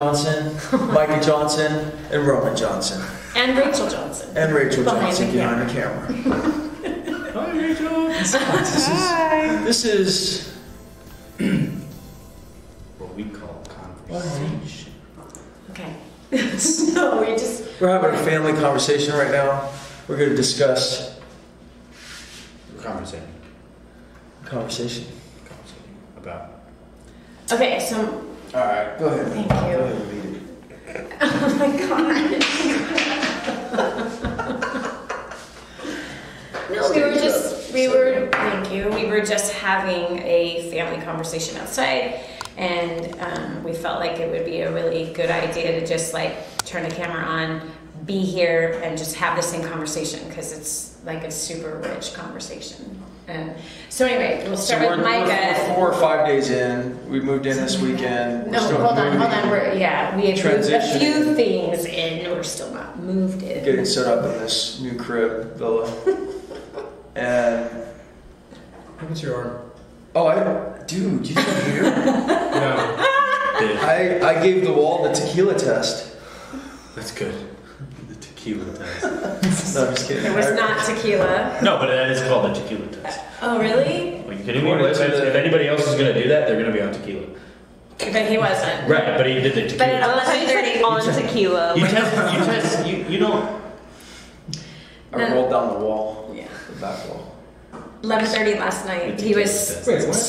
Johnson, Micah Johnson, and Roman Johnson. And Rachel Johnson. And Rachel Johnson behind the camera. Hi, Rachel. Hi. This is what we call conversation. Okay. So we're having a family conversation right now. We're going to discuss conversation about. Okay, so. All right, go ahead. Thank you. Go ahead and read it. Oh my god. No, we were just having a family conversation outside, and we felt like it would be a really good idea to just like turn the camera on, be here, and just have the same conversation because it's like a super rich conversation. And so anyway, we'll start with Micah. We're 4 or 5 days in. We moved in this weekend. No, hold on. We have moved a few things in. We're still not moved in. Getting set up in this new crib villa. And what's your arm? Oh, dude, you didn't hear? No. I gave the wall the tequila test. That's good. The tequila test. No, I'm just kidding. It was not tequila. No, but that is called the tequila test. Oh, really? Are you kidding me? If anybody else is going to do that, they're going to be on tequila. But he wasn't. Right, but he did the tequila. But at 11:30 on tequila. You don't. I rolled down the wall. Yeah. The back wall. 11:30 last night. He was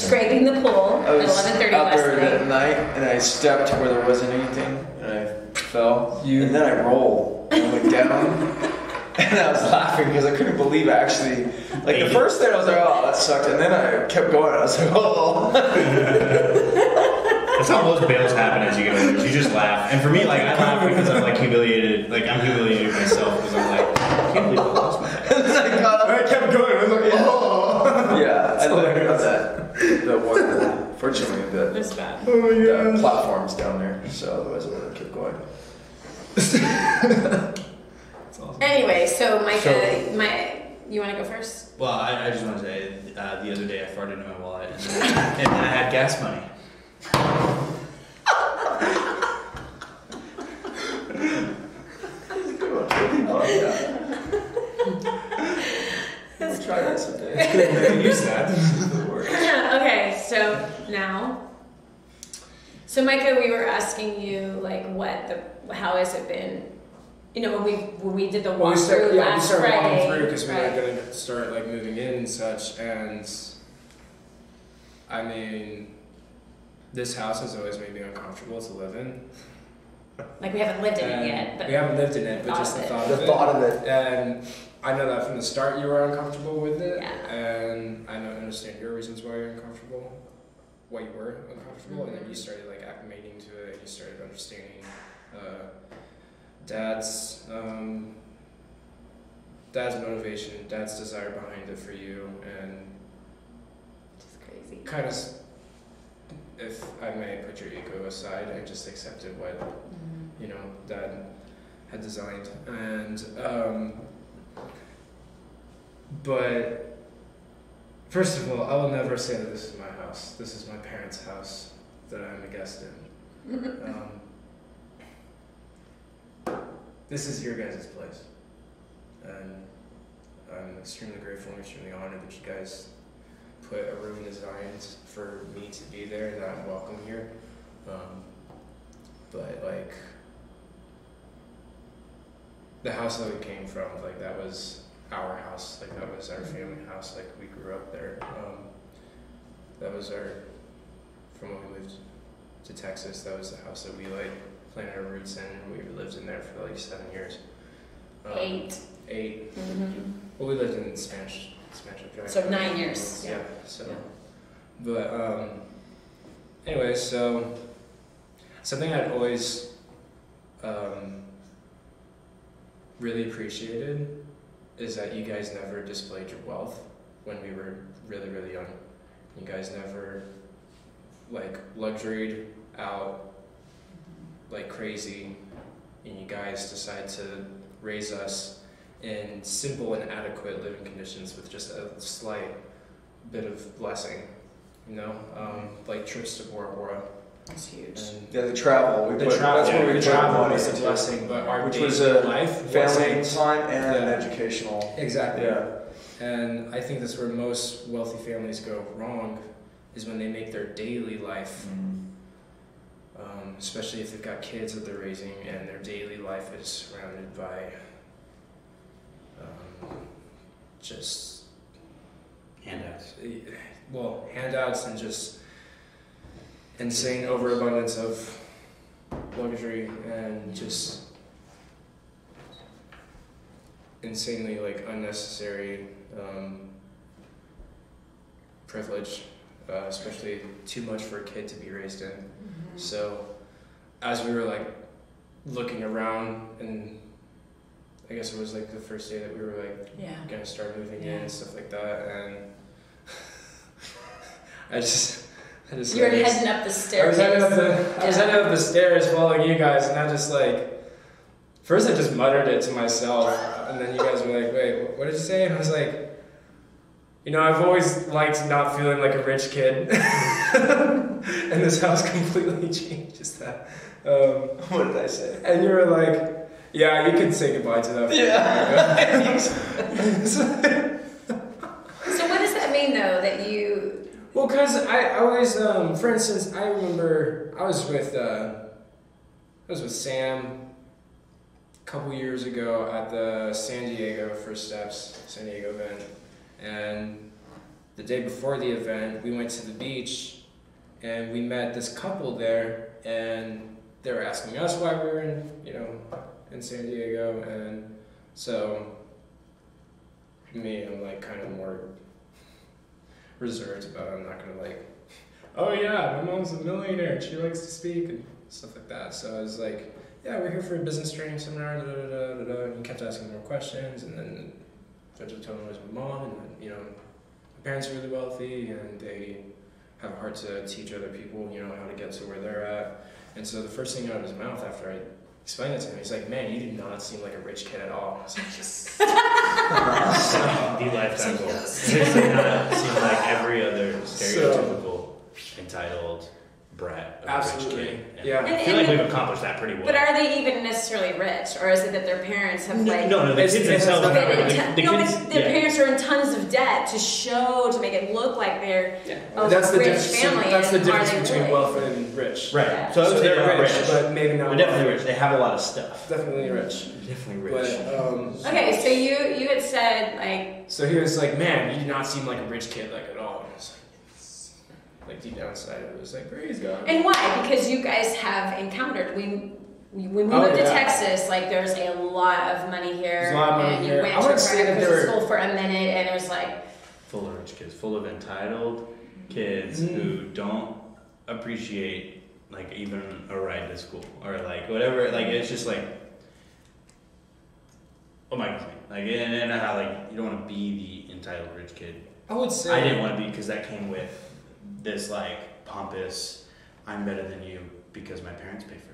scraping the pool at 11:30 out last there that night, and I stepped where there wasn't anything, and I fell. And then I rolled and went down, and I was laughing because I couldn't believe I actually. Like the first thing I was like, oh, that sucked, and then I kept going. I was like, oh. That's how most bails happen as you get older. You just laugh, and for me, like I laugh because I'm like humiliated. Like I'm humiliated myself because I'm like, I can't believe I lost my head. I kept going. I was like, oh. Yeah, I learned about that. The one, fortunately, the platforms down there. So otherwise, I would have kept going. That's awesome. Anyway, so Micah, you want to go first? Well, I just want to say, the other day I farted in my wallet, and then I had gas money. Let's try that someday. It's good to use that. Okay, so now. So Micah, we were asking you like how has it been? You know, when we did the walkthrough last Friday. Walking through because we were going to start like moving in and such, and I mean, this house has always made me uncomfortable to live in. Like we haven't lived in it yet. But we haven't lived in it, but just the thought of it. And I know that from the start you were uncomfortable with it, and I don't understand your reasons why you're uncomfortable, why you were uncomfortable, and then you started like acclimating to it, and you started understanding Dad's motivation, Dad's desire behind it for you, and it's crazy. Kind of, if I may put your ego aside, I just accepted what Dad had designed, and but first of all, I will never say that this is my house. This is my parents' house that I'm a guest in. This is your guys' place, and I'm extremely grateful and extremely honored that you guys put a room designed for me to be there, that I'm welcome here. But like the house that we came from, like that was our house, like that was our family house, like we grew up there. That was from when we moved to Texas, that was the house that we like planted our roots in, and we lived in there for like 7 years. 8. Mm-hmm. Well, we lived in Spanish Drive. So 9 years. Yeah. So, but anyway, so something I'd always really appreciated is that you guys never displayed your wealth when we were really, really young. You guys never like luxuried out like crazy, and you guys decide to raise us in simple and adequate living conditions with just a slight bit of blessing, like trips to Bora Bora, That's huge. Yeah, the travel. The travel, that's where we the put travel money was a into, blessing, but our which daily was a life family wasn't. time and an Yeah. educational. Exactly. Yeah. And I think that's where most wealthy families go wrong, is when they make their daily life, especially if they've got kids that they're raising, and their daily life is surrounded by just Handouts. handouts and just insane overabundance of luxury and just insanely like unnecessary privilege, especially too much for a kid to be raised in. So as we were like looking around, and I guess it was like the first day that we were like gonna start moving in and stuff like that, and I just You were heading up the stairs. I was heading up the stairs following you guys, and I just like, first I just muttered it to myself, and then you guys were like, wait, what did you say? And I was like, you know, I've always liked not feeling like a rich kid, and this house completely changes that. What did I say? And you were like, yeah, you can say goodbye to that. Yeah. So what does that mean, though, that you... Well, because I always, for instance, I remember I was with Sam a couple years ago at the San Diego event, and the day before the event, we went to the beach, and we met this couple there, and they were asking us why we were in San Diego, and so me, I'm like kind of more reserved about it. I'm not gonna like, oh yeah, my mom's a millionaire and she likes to speak and stuff like that. So I was like, yeah, we're here for a business training seminar, and he kept asking more questions, and then eventually told him it was my mom, and then, my parents are really wealthy and they have a heart to teach other people, how to get to where they're at. And so the first thing out of his mouth after I explained it to him, he's like, man, you do not seem like a rich kid at all. I was like, yes. The lifetime goal. It does not seem like every other stereotypical entitled brat of a rich kid. And Yeah. I feel like we've accomplished that pretty well. But are they even necessarily rich, or is it that their parents have No, the kids themselves are their kids, parents are in tons of debt to make it look like they're a That's the rich difference. family. That's the and difference are they between really? wealthy and rich. Right. Yeah. So I would say they're rich, rich, but maybe not. they're definitely rich. They have a lot of stuff. Definitely rich. Definitely rich. But, Okay, so you had said like so he was like, man, you do not seem like a rich kid like at all. And I was like deep down inside, it was like, praise God. and why? Because you guys have encountered when we moved to Texas, like there's a lot of money here, There's a lot of money and you here. went I to would say that private there were- school for a minute, and it was like Full of rich kids, full of entitled kids who don't appreciate like even a ride to school or like whatever. Like it's just like, oh my god, like and how like you don't want to be the entitled rich kid. I would say I didn't want to be because that came with this like pompous, I'm better than you because my parents pay for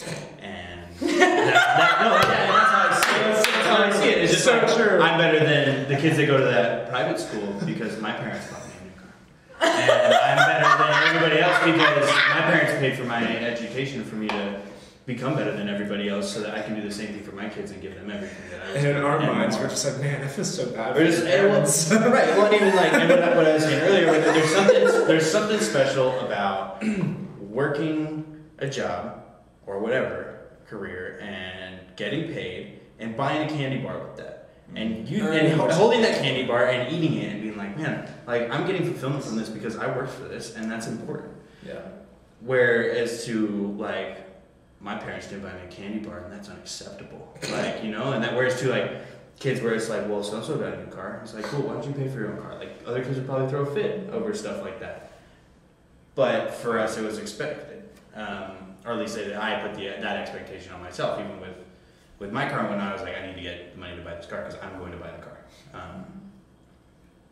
everything. And that's how I see it. That's how I see it. It's just so like, true. I'm better than the kids that go to that private school because my parents bought me a new car. And I'm better than everybody else because my parents paid for my education for me to become better than everybody else so that I can do the same thing for my kids and give them everything that I was And in our and minds, more. we're just like, man, I feel so bad. We're just, right, well, and even like and what I was saying earlier, there's something special about working a job or whatever career and getting paid and buying a candy bar with that, and holding that candy bar and eating it and being like, man, like I'm getting fulfillment from this because I worked for this and that's important. Yeah. Whereas to like my parents didn't buy me a candy bar and that's unacceptable, like and that whereas to like kids where it's like, well, so and so got a new car, it's like, cool, why don't you pay for your own car? Like other kids would probably throw a fit over stuff like that, but for us it was expected, or at least I put that expectation on myself. Even with my car, when I was like, I need to get the money to buy this car because I'm going to buy the car,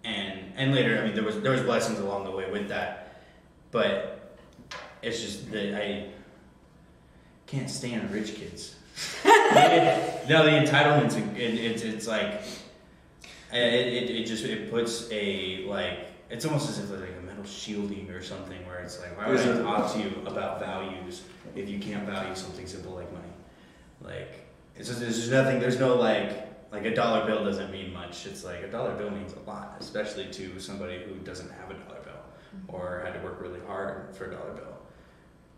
and later, I mean, there was blessings along the way with that, but it's just that I can't stand rich kids. No, the entitlements. It's like it puts a like. It's almost as if like a metal shielding or something where it's like, why would I talk to you about values if you can't value something simple like money? Like, it's just, there's nothing, there's no like a dollar bill doesn't mean much. It's like a dollar bill means a lot, especially to somebody who doesn't have a dollar bill or had to work really hard for a dollar bill.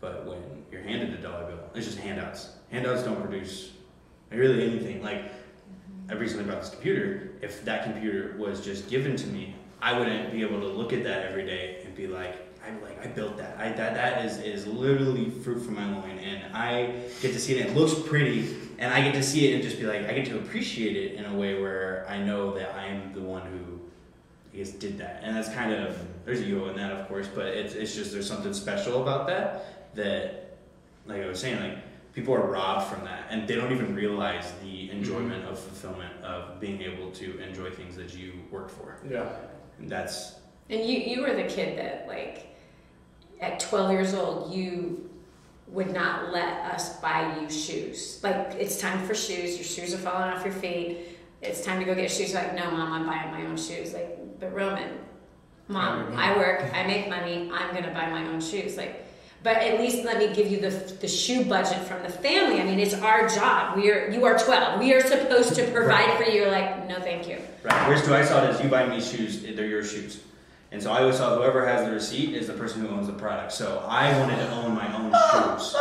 But when you're handed a dollar bill, it's just handouts. Handouts don't produce really anything. Like, I recently bought this computer. If that computer was just given to me, I wouldn't be able to look at that every day and be like, I built that. That is literally fruit from my loin, and I get to see it. And it looks pretty, and I get to see it and just be like, I get to appreciate it in a way where I know that I am the one who, I guess, did that. And that's kind of, there's ego in that, of course, but it's just, there's something special about that, like I was saying, like, people are robbed from that, and they don't even realize the enjoyment of fulfillment of being able to enjoy things that you worked for. Yeah. And that's... And you were the kid that, like, at 12 years old, you would not let us buy you shoes. Like, it's time for shoes. Your shoes are falling off your feet. It's time to go get shoes. You're like, no, Mom, I'm buying my own shoes. Like, but Roman, Mom, I work, I make money, I'm going to buy my own shoes. Like, but at least let me give you the shoe budget from the family. I mean, it's our job. You are 12. We are supposed to provide for you. You're like, no, thank you. Right. Whereas I saw it as you buy me shoes, they're your shoes. And so I always saw whoever has the receipt is the person who owns the product. So I wanted to own my own shoes.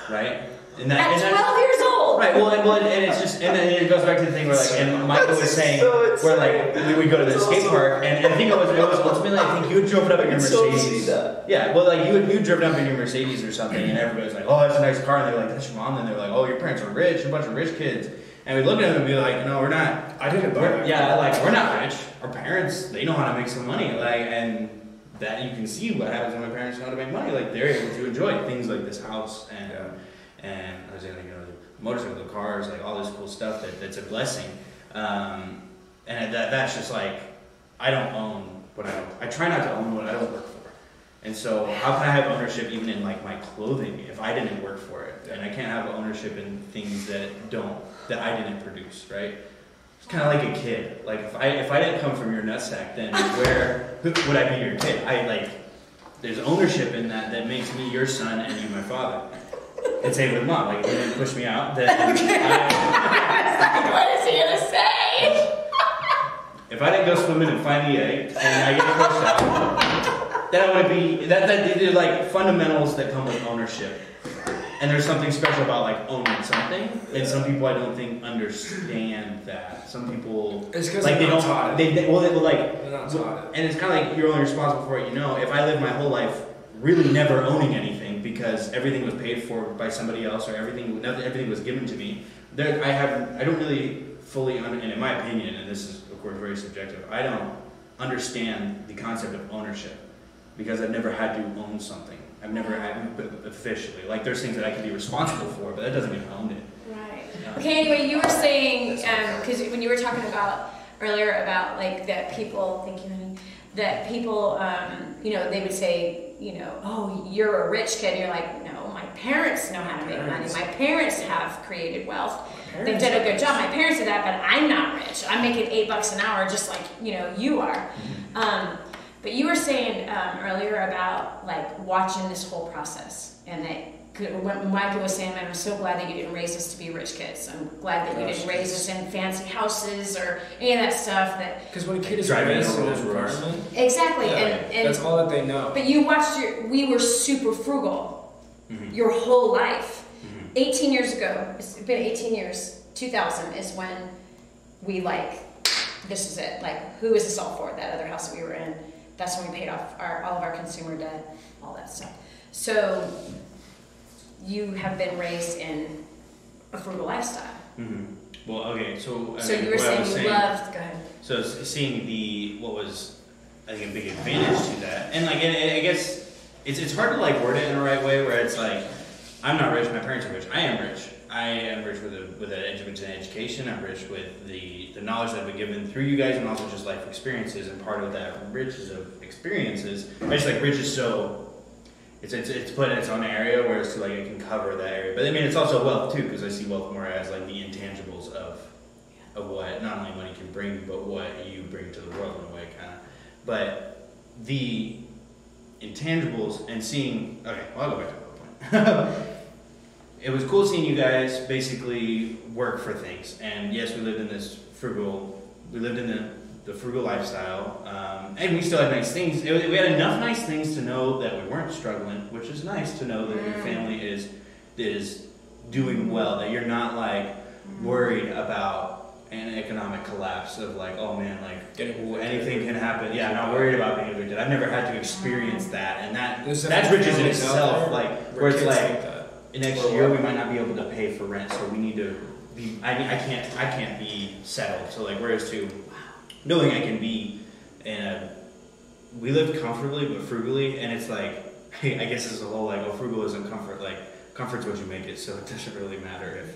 Right? At 12 years old. Right. Well, and it's just, and then it goes back to the thing where, like, and Michael was saying, where, like, we would go to the skate park, and I think it was ultimately, I think you had driven up in your Mercedes. Yeah. Well, like, you'd driven up in your Mercedes or something, and everybody was like, oh, that's a nice car, and they were like, that's your mom, and they were like, oh, your parents are rich, a bunch of rich kids. And we look at them and be like, no, we're not. I didn't buy that. Yeah, like, we're not rich. Our parents, they know how to make some money. Like, and that you can see what happens when my parents know how to make money. Like, they're able to enjoy things like this house and I was saying, like, you know, the motorcycle, the cars, like all this cool stuff that's a blessing. And that's just like, I don't own what I try not to own what I don't work for. And so how can I have ownership even in, like, my clothing if I didn't work for it? And I can't have ownership in things that I didn't produce, right? It's kind of like a kid. Like, if I didn't come from your nutsack, then where would I be your kid? There's ownership in that makes me your son and you my father. And same with Mom. Like, if you didn't push me out, then What is he gonna say? If I didn't go swimming and find the egg and I get pushed out, then I want to be they're like fundamentals that come with ownership. And there's something special about, like, owning something, and some people I don't think understand that. Some people, it's because like, they're not taught it. they're not taught it. And it's kind of like you're only responsible for what you know. If I lived my whole life really never owning anything because everything was paid for by somebody else or everything was given to me, I don't really fully, and in my opinion, and this is of course very subjective, I don't understand the concept of ownership because I've never had to own something. I've never had officially. Like, there's things that I can be responsible for, but that doesn't mean I owned it. Right. Okay, anyway, you were saying, because when you were talking about earlier about, like, that people, thank you, honey, that people, you know, they would say, you know, oh, you're a rich kid. And you're like, no, my parents know how to make money. My parents have created wealth. They've done a good job. My parents did that, but I'm not rich. I'm making $8 an hour just like, you know, you are. But you were saying earlier about, like, watching this whole process, and that what Michael was saying, I'm so glad that you didn't raise us to be rich kids. I'm glad that you didn't raise us in fancy houses or any of that stuff. Because when a kid is raised in an environment, exactly, yeah, and that's all that they know. But you watched we were super frugal your whole life. 18 years ago, it's been 18 years. 2000 is when we, like, this is it. Like, who is this all for? That other house that we were in. That's when we paid off all of our consumer debt, all that stuff. So you have been raised in a frugal lifestyle. Well, okay, so you were saying you loved. Go ahead. So seeing what was, I think, a big advantage to that, and, like, I guess it's hard to, like, word it in the right way where it's like, I'm not rich, my parents are rich. I am rich. I am rich with an education. I'm rich with the knowledge that I've been given through you guys, and also just life experiences. And part of that riches of experiences, I just, like, rich is so, it's put in its own area where it's like it can cover that area. But I mean, it's also wealth too, because I see wealth more as, like, the intangibles of what not only money can bring, but what you bring to the world in a way, kind of. But the intangibles and seeing. Okay, well, I'll go back to the point. It was cool seeing you guys basically work for things, and yes, we lived in this frugal. We lived in the frugal lifestyle, and we still had nice things. We had enough nice things to know that we weren't struggling, which is nice to know that your family is doing well. That you're not like worried about an economic collapse of like, oh man, like anything can happen. Yeah, I'm not worried about being evicted. I've never had to experience that, and that's riches in itself. Like where it's like. Next year we might not be able to pay for rent, so we need to be. I can't be settled. So like, whereas to knowing I can be, we lived comfortably but frugally, and it's like, I guess it's a whole like, oh, frugal isn't comfort. Like comfort's what you make it, so it doesn't really matter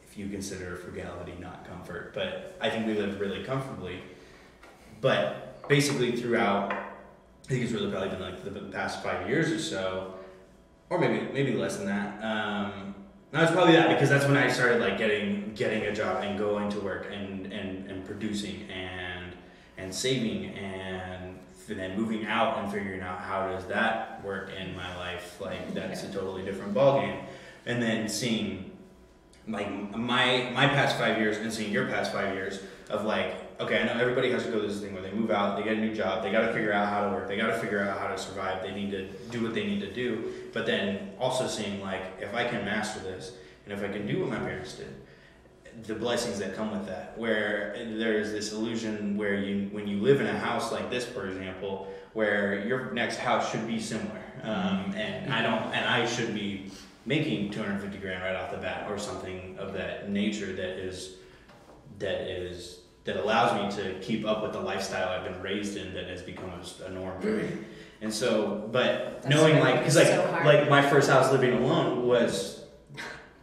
if you consider frugality not comfort. But I think we lived really comfortably. But basically throughout, I think it's really probably been like the past 5 years or so. Or maybe less than that. No, it's probably that because that's when I started like getting a job and going to work and producing and saving and then moving out and figuring out how does that work in my life. Like that's a totally different ballgame. And then seeing like my past 5 years and seeing your past 5 years of like, okay, I know everybody has to go through this thing where they move out, they get a new job, they got to figure out how to work, they got to figure out how to survive, they need to do what they need to do. But then also seeing like, if I can master this, and if I can do what my parents did, the blessings that come with that, where there's this illusion where when you live in a house like this, for example, where your next house should be similar, and I should be making 250 grand right off the bat or something of that nature that allows me to keep up with the lifestyle I've been raised in that has become a norm for me. And so, but that's knowing like, because like my first house living alone was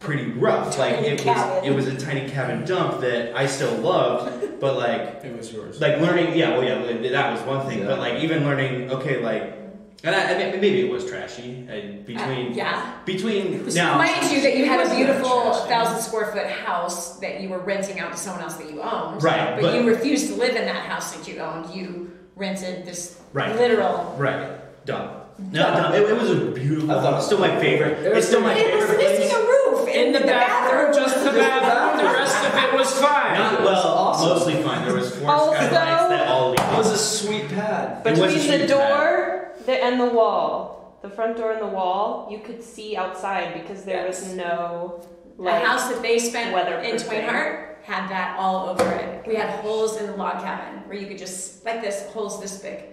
pretty rough. Like it was a tiny cabin dump that I still loved, but like it was yours. Like learning, that was one thing. Yeah. But like even learning, okay, like. And I maybe it was trashy between now. Mind you, that you had a beautiful 1,000 square foot house that you were renting out to someone else that you owned. Right, but you refused to live in that house that you owned. You rented this literal. Right. Dumb. No, it was a beautiful house. Still my favorite. It's still my favorite. It was missing a roof in the bathroom. Just the bathroom. The rest of it was fine. Mostly fine. There was 4 skylights that all leaked. It was a sweet pad. Between the door. And the wall, the front door and the wall, you could see outside because there was no like. The house that they spent in weatherproofing. Twain Hart had that all over it. We had holes in the log cabin where you could just like this, holes this big.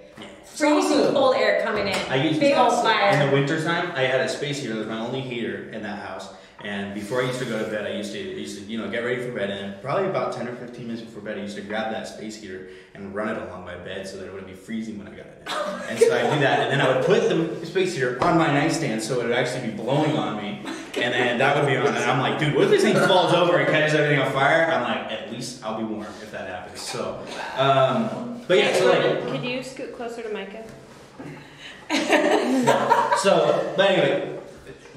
Freezing cold air coming in. I used big old fire. In the wintertime, I had a space heater. That was my only heater in that house. And before I used to go to bed, I used to get ready for bed, and probably about 10 or 15 minutes before bed, I used to grab that space heater and run it along my bed so that it wouldn't be freezing when I got it. And so I do that, and then I would put the space heater on my nightstand so it would actually be blowing on me, and then that would be on, and I'm like, dude, what if this thing falls over and catches everything on fire? I'm like, at least I'll be warm if that happens. So, but yeah, so like, could you scoot closer to Micah? So, but anyway.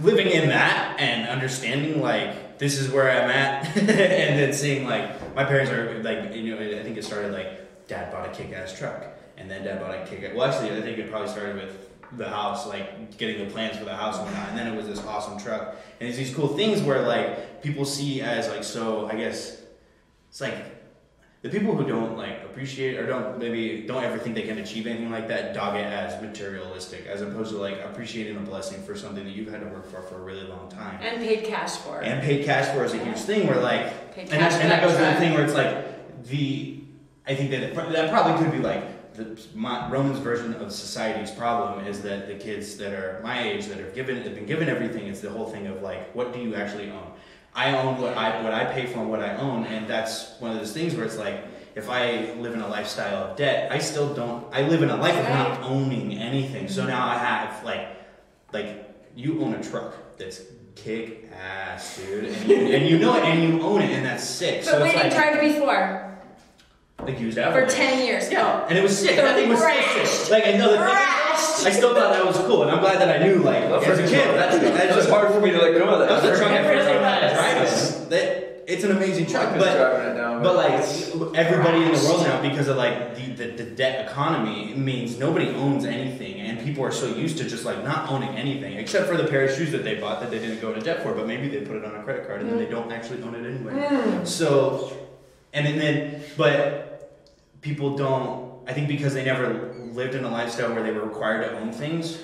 Living in that and understanding like this is where I'm at, and then seeing like my parents are like, I think it started like dad bought a kick-ass truck, and then dad bought a kick-ass. Well, actually, I think it probably started with the house, like getting the plans for the house and whatnot, and then it was this awesome truck, and it's these cool things where like people see as like, so I guess it's like. The people who don't like appreciate or don't ever think they can achieve anything like that dog it as materialistic, as opposed to like appreciating a blessing for something that you've had to work for a really long time. And paid cash for. And paid cash for is a huge thing where like, and that goes to the thing where it's like I think that probably could be like the Roman's version of society's problem is that the kids that are my age that have been given everything, it's the whole thing of like, what do you actually own? I own what I pay for and what I own, and that's one of those things where it's like, if I live in a lifestyle of debt, I live in a life of not owning anything. So now I have like you own a truck that's kick ass, dude, and you know it, and you own it, and that's sick. But so waiting tried before. Like used for 10 years. Yeah, and it was sick. That thing was still sick. Like I know the thing. I still thought that was cool, and I'm glad that I knew. Like as a kid, that's hard for me to let go of that. That was the truck I first learned how to drive. it's an amazing truck, Mike was driving it now, but like everybody in the world now, because of like the debt economy, it means nobody owns anything, and people are so used to just like not owning anything, except for the pair of shoes that they bought that they didn't go into debt for, but maybe they put it on a credit card and then they don't actually own it anyway. So, but people don't. I think because they never lived in a lifestyle where they were required to own things.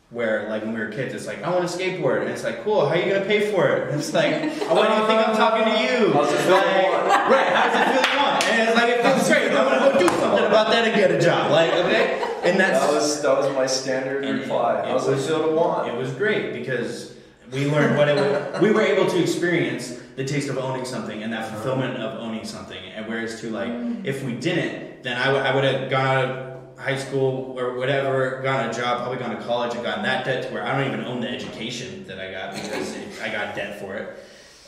Where, like, when we were kids, it's like, I want a skateboard. And it's like, cool, how are you going to pay for it? And it's like, why do you think I'm talking to you? How's it feel you want? Right, how does it feel you want? And it's like, it feels great. I'm going to go do something about that and get a job. Like, okay? And that was my standard reply. How's it feel to want? It was great because we learned what it was. We were able to experience the taste of owning something and that fulfillment of owning something. And whereas to, like, if we didn't, then I would have gone out of high school or whatever, gotten a job, probably gone to college and gotten that debt to where I don't even own the education that I got because I got debt for it.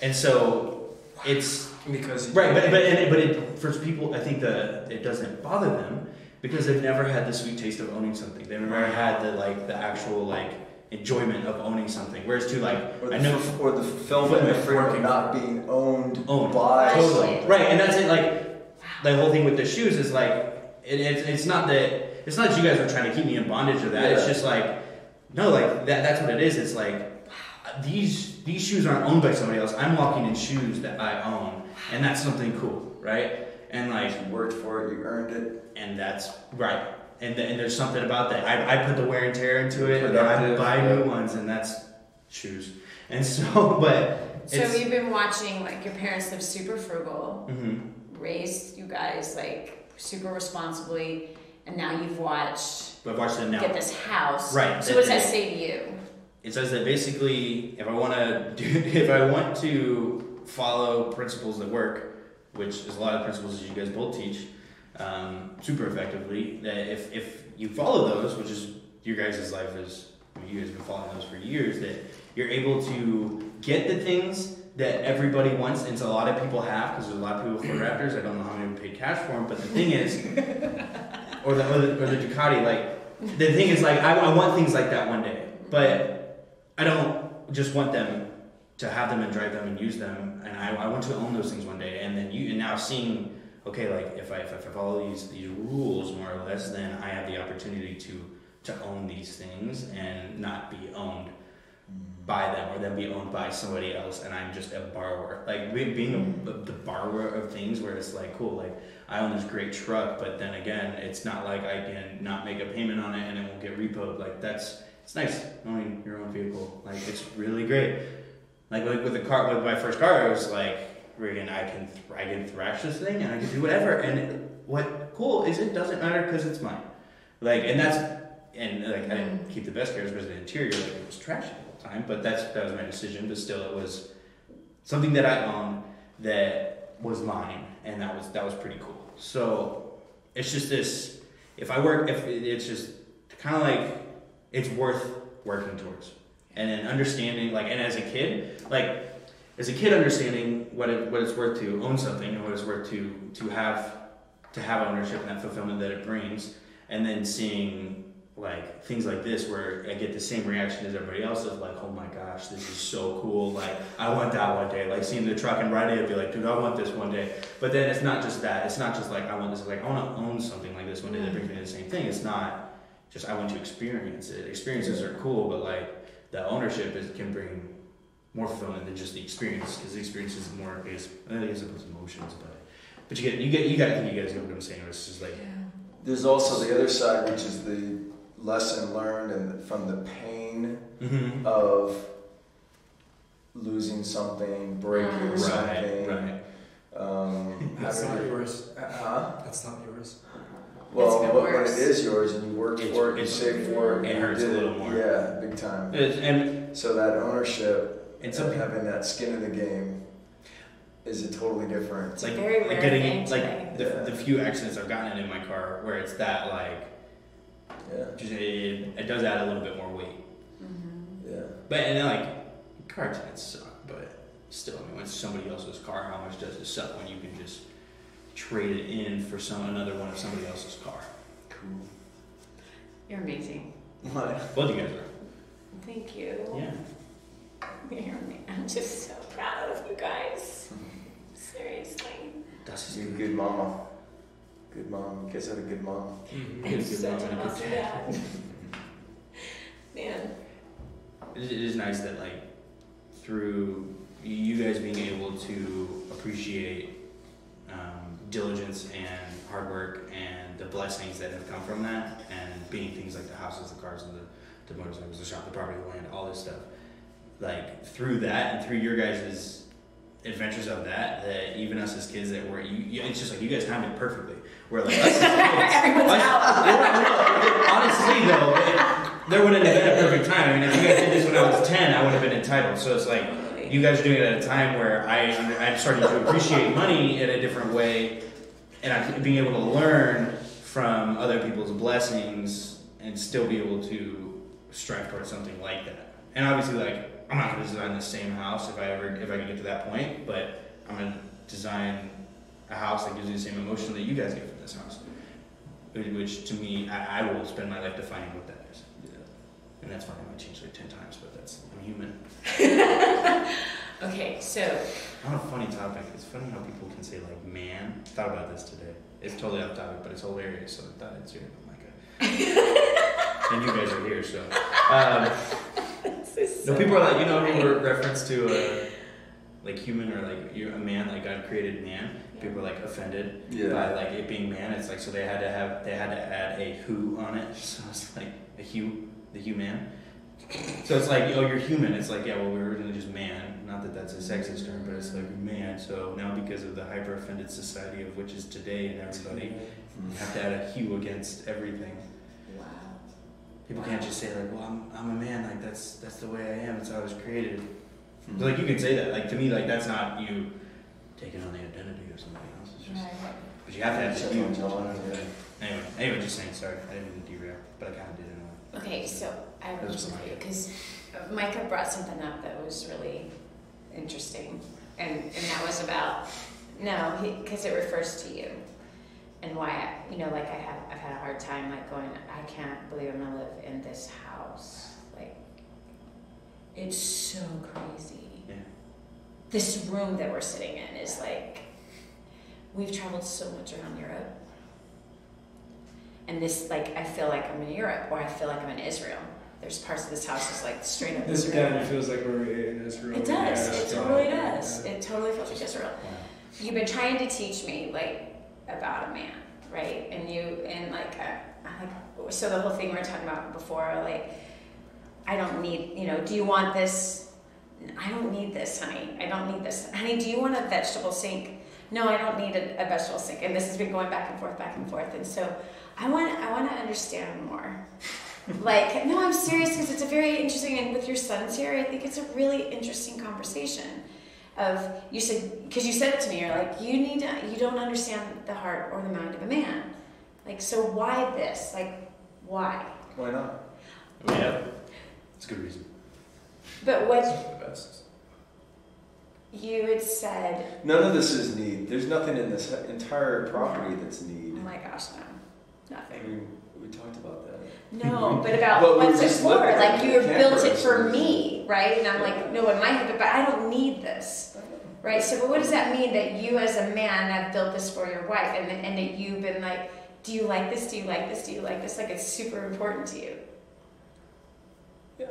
And so it's because right, but for people, I think it doesn't bother them because they've never had the sweet taste of owning something. They've never had the actual like enjoyment of owning something. Whereas to like or the fulfillment of not being owned by totally right, and that's it. Like the whole thing with the shoes is like. It's not that you guys are trying to keep me in bondage or that. Yeah. It's just like no, like that's what it is. It's like these shoes aren't owned by somebody else. I'm walking in shoes that I own, and that's something cool, right? And like you worked for it, you earned it, and that's right. And there's something about that. I put the wear and tear into it, and then I buy new ones, and that's shoes. And so, but so you've been watching like your parents live super frugal, raised you guys like. Super responsibly, and now you've watched. I've watched them now. Get this house, right? So what does that say to you? It says that basically, if I want to follow principles that work, which is a lot of principles that you guys both teach, super effectively. That if you follow those, which is your guys' life is, you guys have been following those for years, that you're able to get the things that everybody wants, and so a lot of people have, because there's a lot of people for Raptors. I don't know how many paid cash for them, but the thing is, or the Ducati, like the thing is, like I want things like that one day, but I don't just want them to have them and drive them and use them, and I want to own those things one day. And then now seeing, okay, like if I follow these rules more or less, then I have the opportunity to own these things and not be owned by them or then be owned by somebody else, and I'm just a borrower. Like being the borrower of things where it's like, cool, like I own this great truck, but then again, it's not like I can not make a payment on it and it won't get repoed. Like it's nice owning your own vehicle. Like it's really great. Like with the car, with my first car, I was like, friggin', I can thrash this thing and I can do whatever. And what cool is it doesn't matter because it's mine. Like I didn't keep the best cares because the interior it was trashy. Time, but that was my decision. But still, it was something that I owned that was mine, and that was pretty cool. So it's just this. If it's just kind of like it's worth working towards, and then understanding and as a kid, understanding what it's worth to own something and what it's worth to have ownership and that fulfillment that it brings, and then seeing. Like things like this where I get the same reaction as everybody else of like, oh my gosh, this is so cool, like I want that one day. Like seeing the truck and riding it, be like, dude, I want this one day. But then it's not just that. It's not just like I want this, like I want to own something like this one day that brings me to the same thing. It's not just I want to experience it. Experiences are cool, but like the ownership can bring more fulfillment than just the experience, because the experience is more, I guess it's emotions, but you gotta think you guys get what I'm saying. It's just like there's also the other side, which is the lesson learned and from the pain of losing something, breaking something. Right. That's not yours. That's not yours. Well, but when it is yours and you work for it, you save for it, it hurts a little more. Yeah, big time. And so that ownership and having that skin in the game is a totally different. It's like very rare getting thing the few accidents I've gotten in my car where it's that just it does add a little bit more weight. Yeah. But and then car accidents suck, but still, I mean, when it's somebody else's car, how much does it suck when you can just trade it in for another one of somebody else's car? Cool. You're amazing. What? Both you guys are. Thank you. Yeah. I'm just so proud of you guys. Seriously. That's You're a good mama. Good mom. You guys had a good mom. I'm such an awesome dad. Man. It is nice that like through you guys being able to appreciate diligence and hard work and the blessings that have come from that, and being things like the houses, the cars, and the motorcycles, the shop, the property, the land, all this stuff. Like through that and through your guys' adventures of that even us as kids that were it's just like you guys timed it perfectly. We're like us as kids. Everyone's out. Honestly though, there wouldn't have been a perfect time. I mean, if you guys did this when I was 10, I would have been entitled. So it's like you guys are doing it at a time where I'm starting to appreciate money in a different way, and I'm being able to learn from other people's blessings and still be able to strive towards something like that. And obviously, like, I'm not going to design the same house if I can get to that point, but I'm going to design a house that gives you the same emotion that you guys get from this house, which to me, I will spend my life defining what that is. Yeah. And that's fine. I might change like 10 times, but I'm human. Okay, so. On a funny topic, it's funny how people can say like man. I thought about this today. It's totally off topic, but it's hilarious, so I thought I'd share it with Micah. And you guys are here, so. No, people are like, people are reference to like human or like you're a man, like God created man. People are like offended by like it being man. It's like so they had to add a who on it. So it's like the human. So it's like, oh, you're human. It's like, yeah, well, we're originally just man. Not that that's a sexist term, but it's like man. So now because of the hyper offended society of which is today and everybody, you have to add a hue against everything. Wow. People can't just say like, well, I'm a man. Like that's the way I am. That's how I was created. Mm-hmm. Like you can say that. Like to me, like that's not you taking on the identity of somebody else. It's just, but you have to have the Anyway, just saying. Sorry, I didn't mean to derail, but I kind of did anyway. Okay, so I have a question for you because Micah brought something up that was really interesting, and that was about because it refers to you and why I've had a hard time like going. I can't believe I'm gonna live in this house. Like it's so crazy. Yeah. This room that we're sitting in is like we've traveled so much around Europe. And this, like, I feel like I'm in Europe, or I feel like I'm in Israel. There's parts of this house that's like straight up this Israel. again feels like we're in Israel. It does. Yeah, it really does. Yeah. It totally feels like Israel. Yeah. You've been trying to teach me, like, about a man, right? So the whole thing we were talking about before, like, I don't need, do you want this? I don't need this, honey. I don't need this. Honey, do you want a vegetable sink? No, I don't need a vegetable sink. And this has been going back and forth. And so I want to understand more. Like, no, I'm serious because it's a very interesting, and with your sons here, I think it's a really interesting conversation you said it to me, you're like, you don't understand the heart or the mind of a man. Like, so why this? Like, why? Why not? Yeah, it's a good reason. But what the best. You had said... None of this is need. There's nothing in this entire property that's need. Oh my gosh, no. Nothing. I mean, we talked about that. No, but about what's it for? Like, you built it for me, right? And I'm like, no, in my head, but I don't need this. Right? So, but what does that mean that you as a man have built this for your wife and that you've been like, do you like this? Do you like this? Do you like this? Like, it's super important to you. Yeah.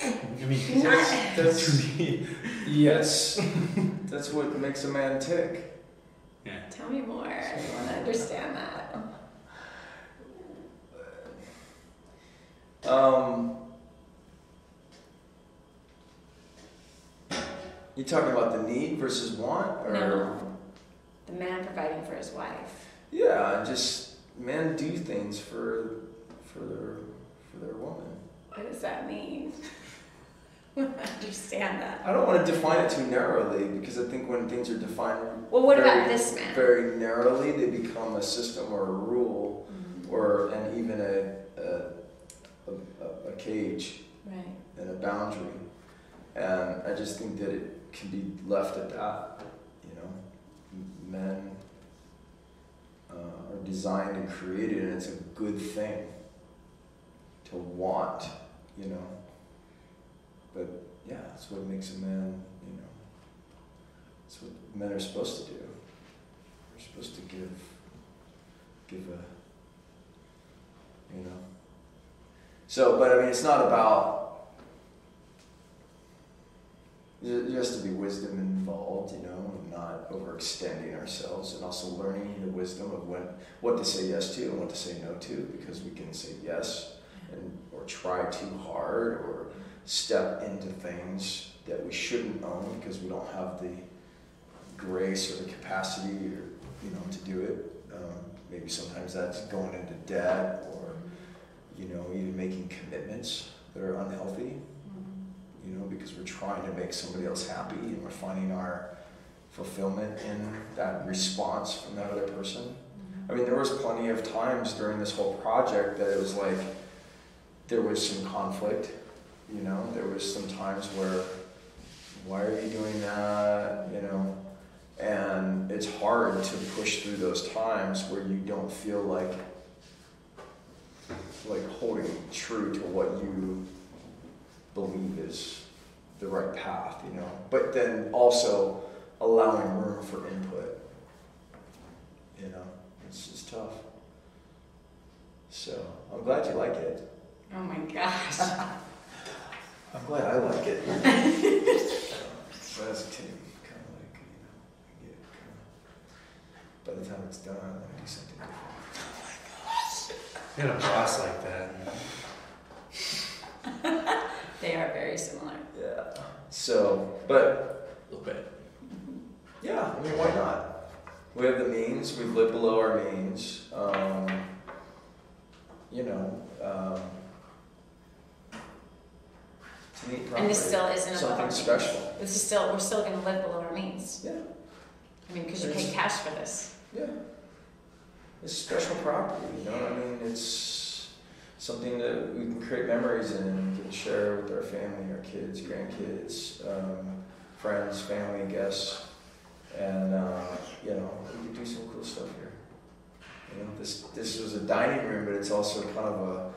I mean, that's yes. That's what makes a man tick. Yeah. Tell me more. I want to understand that. You talking about the need versus want, or no, the man providing for his wife. Yeah, just men do things for their woman. What does that mean? I don't understand that. I don't want to define it too narrowly because I think when things are defined about this man? Very narrowly, they become a system or a rule, and even a cage, right, and a boundary. And I just think that it can be left at that. Men are designed and created, and it's a good thing to want, But yeah, that's what makes a man, That's what men are supposed to do. They're supposed to give a, you know. So, but I mean, it's not about, there has to be wisdom involved, you know, and not overextending ourselves, and also learning the wisdom of what to say yes to and what to say no to, because we can say yes or try too hard or step into things that we shouldn't own because we don't have the grace or the capacity or, you know, to do it. Maybe sometimes that's going into debt or, you know, even making commitments that are unhealthy, you know, because we're trying to make somebody else happy and we're finding our fulfillment in that response from that other person. I mean, there was plenty of times during this whole project that it was like, there was some conflict, you know, there was some times where, why are you doing that, you know, and it's hard to push through those times where you don't feel like holding true to what you believe is the right path, you know, but then also allowing room for input, you know, it's just tough. So, I'm glad you like it. Oh my gosh. I'm glad I like it. But as a team, kind of like, you know, I get it. By the time it's done, I want to do something different. Oh my gosh. You got a boss like that. They are very similar. Yeah. So, but A little bit. yeah, I mean, why not? We have the means. We've lived below our means. You know. It's a neat property. And this still isn't above something our special. means. We're still going to live below our means. Yeah. I mean, because you pay cash for this. Yeah. It's special property, you know. I mean, it's something that we can create memories in and can share with our family, our kids, grandkids, friends, family, guests, and you know, we can do some cool stuff here. You know, this was a dining room, but it's also kind of a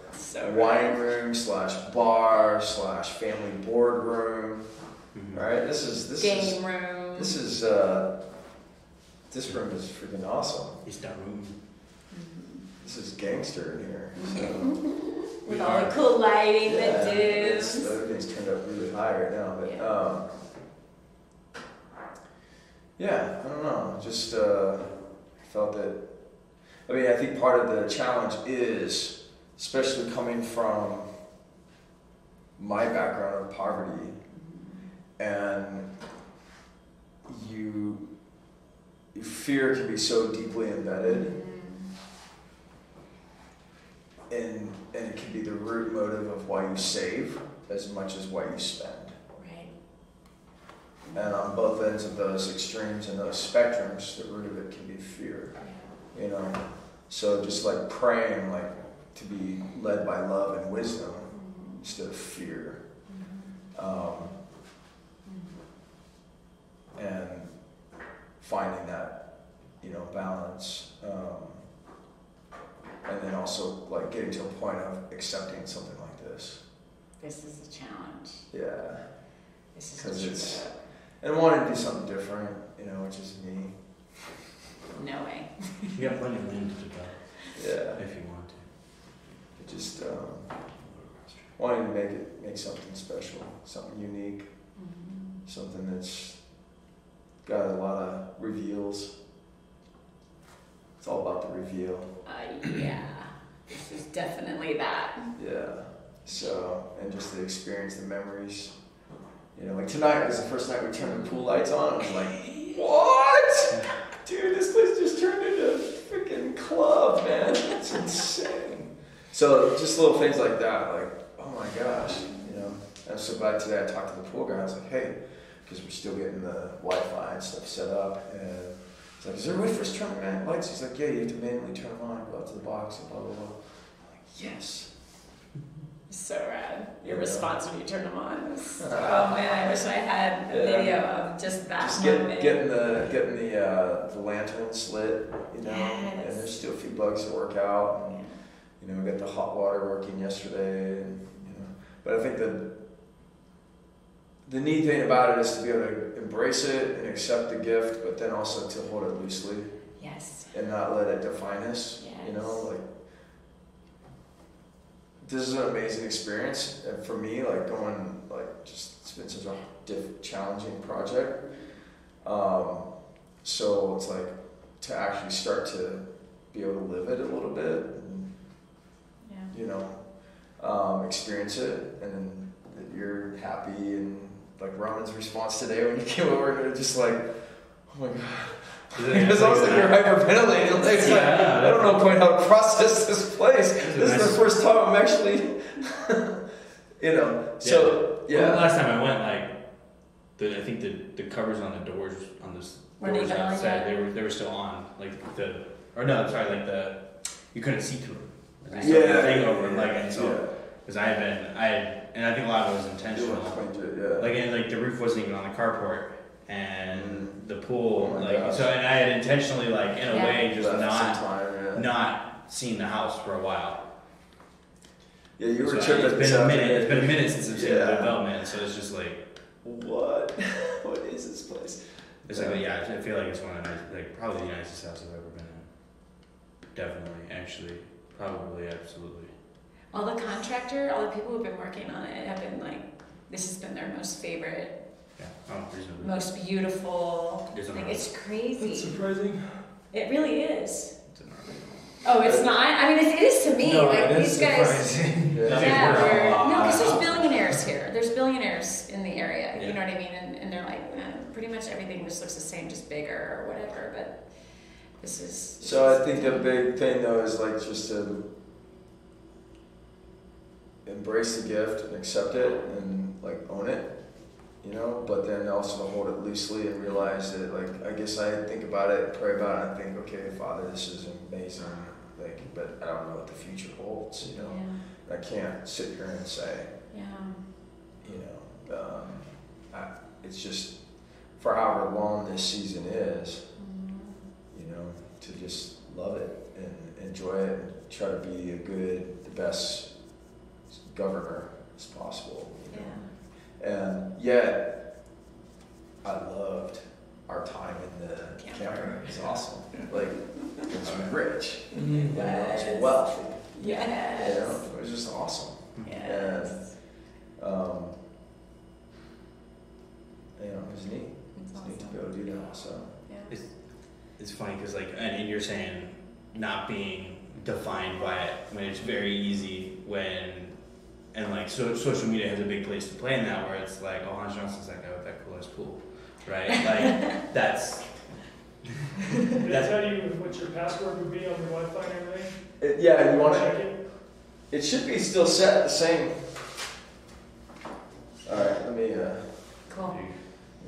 wine room / bar / family board room. Right? This Game room. This room is freaking awesome. It's that room. This is gangster in here. So. With all the cool lighting, the it's- dims. Everything's turned up really high right now, but yeah, I don't know. Just felt that. I mean, I think part of the challenge is, especially coming from my background of poverty, and fear can be so deeply embedded. And it can be the root motive of why you save as much as why you spend. Right. And on both ends of those extremes and those spectrums, the root of it can be fear. You know, so just like praying, like to be led by love and wisdom instead of fear, and finding that, you know, balance. And then also like getting to a point of accepting something like this. This is a challenge. Yeah. This is Because what it's, and wanting to do something different, you know, which is me. no way. You got plenty of land to develop Yeah. if you want to. It just wanting to make something special, something unique, something that's got a lot of reveals. It's all about the reveal. Yeah. This is definitely that. Yeah. So, and just the experience, the memories. You know, like tonight was the first night we turned the pool lights on. I was like, what? Dude, this place just turned into a freaking club, man. It's insane. So just little things like that, like, oh my gosh, you know. And I'm so glad today I talked to the pool guy. I was like, hey, because we're still getting the Wi-Fi and stuff set up. And it's like, is there a way for us to turn the lights? He's like, yeah, you have to manually turn them on, go out to the box and blah, blah, blah. I'm like, yes. So rad. Your Yeah. response when you turn them on was, oh man, I wish I had a video of just that Just moment. getting the lanterns lit, you know, Yes. and there's still a few bugs to work out. And, you know, we got the hot water working yesterday, and you know, but I think the neat thing about it is to be able to embrace it and accept the gift, but then also to hold it loosely. Yes. And not let it define us. Yes. You know, like, this is an amazing experience. And for me, like, going, like, just, it's been such a challenging project. So it's like, to actually start to be able to live it a little bit, and, you know, experience it, and then that you're happy, and like Roman's response today when you came over, and just like, oh my God. Because I was like, you're hyperventilating. Like, it's like, I don't know quite how to process this place. This is the first time I'm actually, you know. So yeah. Well, last time I went, like, I think the covers on the doors on this doors outside, they were still on. Like you couldn't see through them. Like, they still had a thing over them, like, and so because I think a lot of it was intentional. Like, and like the roof wasn't even on the carport. And the pool, and I had intentionally, like, in a way, just not seen the house for a while. Yeah, you were tripping. It's been a minute since I've seen the development, so it's just like, what is this place? It's like, I feel like it's one of the probably the nicest house I've ever been in. Definitely, actually, probably, absolutely. All the people who've been working on it have been like, this has been their most favorite. Reasonably. Most beautiful. Like, it's crazy. It's surprising. It really is. It's it's not. I mean, it is to me. No, like, these guys. Because there's billionaires here. There's billionaires in the area. You know what I mean? And they're like, pretty much everything just looks the same, just bigger or whatever. But this is. So I think the big thing though is like just to embrace the gift and accept it and like own it. You know, but then also to hold it loosely and realize that, like, I guess I think about it, pray about it, and I think, okay, Father, this is amazing, like, but I don't know what the future holds, you know. I can't sit here and say, you know, it's just, for however long this season is, you know, to just love it and enjoy it and try to be the best governor as possible, you know. And yet, I loved our time in the camper. It was awesome. Like, it was rich. And it was wealthy. Yes. You know, it was just awesome. Yes. And, you know, it was neat. It's neat to be able to do that. So. It's funny because, like, and you're saying not being defined by it when it's very easy when. And like social media has a big place to play in that, where it's like, oh, Hans Johnson's that guy with that cool ass pool, right? Like that's. Did they tell you what your password would be on your Wi-Fi and everything? You want to to check it? It should be still set the same. All right, let me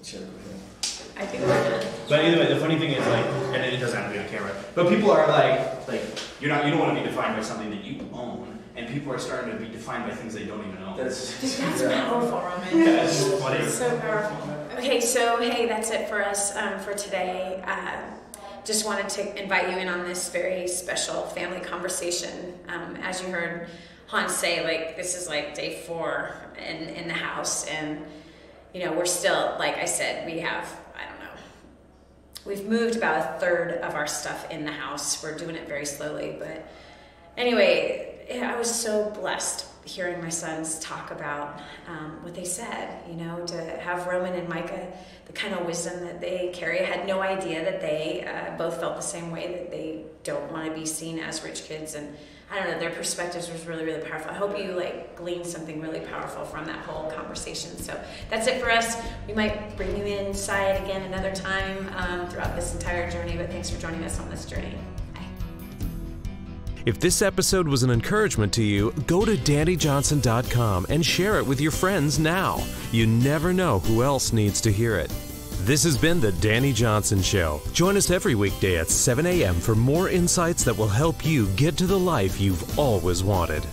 check with him. I think we're good. But either way, the funny thing is, like, and it doesn't have to be on camera, but people are like you don't want to be defined by something that you own. And people are starting to be defined by things they don't even own. That's powerful, Roman. That's funny. It's so powerful. Okay, so hey, that's it for us for today. Just wanted to invite you in on this very special family conversation. As you heard Hans say, like, this is like day 4 in the house, and you know, we're still, like I said, we've moved about a third of our stuff in the house. We're doing it very slowly, but anyway. I was so blessed hearing my sons talk about what they said, you know, to have Roman and Micah, the kind of wisdom that they carry. I had no idea that they both felt the same way, that they don't want to be seen as rich kids. And I don't know, their perspectives was really, really powerful. I hope you gleaned something really powerful from that whole conversation. So that's it for us. We might bring you inside again another time throughout this entire journey, but thanks for joining us on this journey. If this episode was an encouragement to you, go to DannyJohnson.com and share it with your friends now. You never know who else needs to hear it. This has been The Danny Johnson Show. Join us every weekday at 7 a.m. for more insights that will help you get to the life you've always wanted.